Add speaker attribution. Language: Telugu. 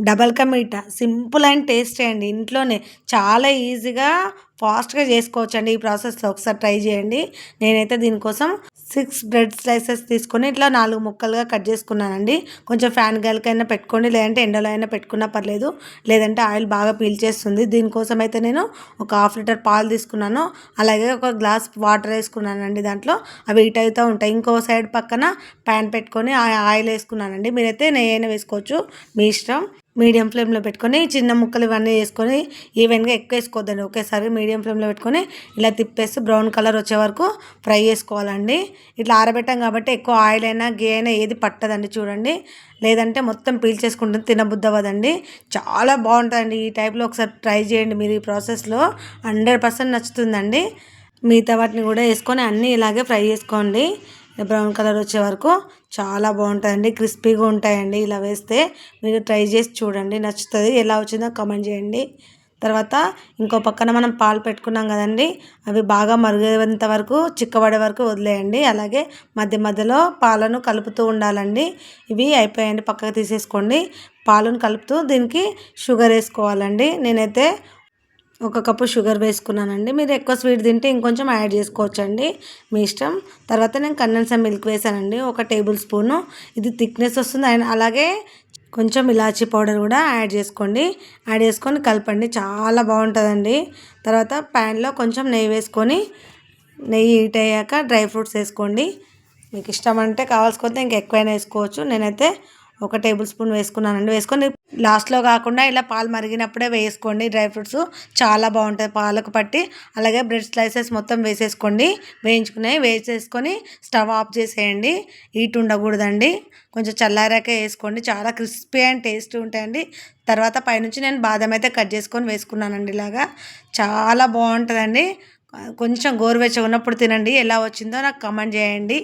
Speaker 1: Double ka meetha simple and tasty అండి. ఇంట్లోనే చాలా ఈజీగా, ఫాస్ట్‌గా చేసుకోవచ్చండి ఈ ప్రాసెస్‌లో. ఒకసారి ట్రై చేయండి. నేనైతే దీనికోసం 6 బ్రెడ్ స్లైసెస్ తీసుకొని ఇట్లా 4 ముక్కలుగా కట్ చేసుకున్నానండి. కొంచెం ఫ్యాన్ గాలికైనా పెట్టుకోండి, లేదంటే ఎండలో అయినా పెట్టుకున్నా పర్లేదు. లేదంటే ఆయిల్ బాగా పీల్చేస్తుంది. దీనికోసం అయితే నేను ఒక హాఫ్ లీటర్ పాలు తీసుకున్నాను. అలాగే ఒక గ్లాస్ వాటర్ వేసుకున్నానండి దాంట్లో. అవి హీట్ అవుతూ ఉంటాయి. ఇంకో సైడ్ పక్కన ప్యాన్ పెట్టుకొని ఆయిల్ వేసుకున్నానండి. మీరైతే నెయ్యైనా వేసుకోవచ్చు, మీ ఇష్టం. మీడియం ఫ్లేమ్లో పెట్టుకొని చిన్న ముక్కలు ఇవన్నీ వేసుకొని ఈవెన్గా ఎక్కువ వేసుకోవద్దండి. ఒకేసారి మీడియం ఫ్లేమ్లో పెట్టుకొని ఇలా తిప్పేసి బ్రౌన్ కలర్ వచ్చే వరకు ఫ్రై చేసుకోవాలండి. ఇట్లా ఆరబెట్టాం కాబట్టి ఎక్కువ ఆయిల్ అయినా గీ అయినా ఏది పట్టదండి చూడండి. లేదంటే మొత్తం పీల్చేసుకుంటుంది, తినబుద్ధి అవ్వదండి. చాలా బాగుంటుందండి. ఈ టైప్లో ఒకసారి ట్రై చేయండి మీరు. ఈ ప్రాసెస్లో 100% నచ్చుతుందండి. మిగతా వాటిని కూడా వేసుకొని అన్నీ ఇలాగే ఫ్రై చేసుకోండి బ్రౌన్ కలర్ వచ్చే వరకు. చాలా బాగుంటుందండి, క్రిస్పీగా ఉంటాయండి ఇలా వేస్తే. మీరు ట్రై చేసి చూడండి, నచ్చుతుంది. ఎలా వచ్చిందో కామెంట్ చేయండి. తర్వాత ఇంకో పక్కన మనం పాలు పెట్టుకున్నాం కదండి, అవి బాగా మరిగేంత వరకు, చిక్కబడే వరకు వదిలేయండి. అలాగే మధ్య మధ్యలో పాలను కలుపుతూ ఉండాలండి. ఇవి అయిపోయాయండి, పక్కకు తీసేసుకోండి. పాలను కలుపుతూ దీనికి షుగర్ వేసుకోవాలండి. నేనైతే ఒక కప్పు షుగర్ వేసుకున్నానండి. మీరు ఎక్కువ స్వీట్ తింటే ఇంకొంచెం యాడ్ చేసుకోవచ్చండి, మీ ఇష్టం. తర్వాత నేను కండెన్సర్ మిల్క్ వేసానండి, ఒక టేబుల్ స్పూను. ఇది థిక్నెస్ వస్తుంది. అండ్ అలాగే కొంచెం ఇలాచీ పౌడర్ కూడా యాడ్ చేసుకోండి. యాడ్ చేసుకొని కలపండి, చాలా బాగుంటుందండి. తర్వాత ప్యాన్లో కొంచెం నెయ్యి వేసుకొని, నెయ్యి హీట్ అయ్యాక డ్రై ఫ్రూట్స్ వేసుకోండి. మీకు ఇష్టం అంటే కావాల్సుకుంటే ఇంకా ఎక్కువైనా వేసుకోవచ్చు. నేనైతే ఒక టేబుల్ స్పూన్ వేసుకున్నానండి. వేసుకొని లాస్ట్లో కాకుండా ఇలా పాలు మరిగినప్పుడే వేసుకోండి డ్రై ఫ్రూట్స్, చాలా బాగుంటుంది పాలకు పట్టి. అలాగే బ్రెడ్ స్లైసెస్ మొత్తం వేసేసుకోండి, వేసేసుకొని స్టవ్ ఆఫ్ చేసేయండి. హీట్ ఉండకూడదండి, కొంచెం చల్లారాక వేసుకోండి. చాలా క్రిస్పీ అండ్ టేస్టీ ఉంటాయండి. తర్వాత పైనుంచి నేను బాదం అయితే కట్ చేసుకొని వేసుకున్నానండి. ఇలాగా చాలా బాగుంటుందండి. కొంచెం గోరువెచ్చగా ఉన్నప్పుడు తినండి. ఎలా వచ్చిందో నాకు కామెంట్ చేయండి.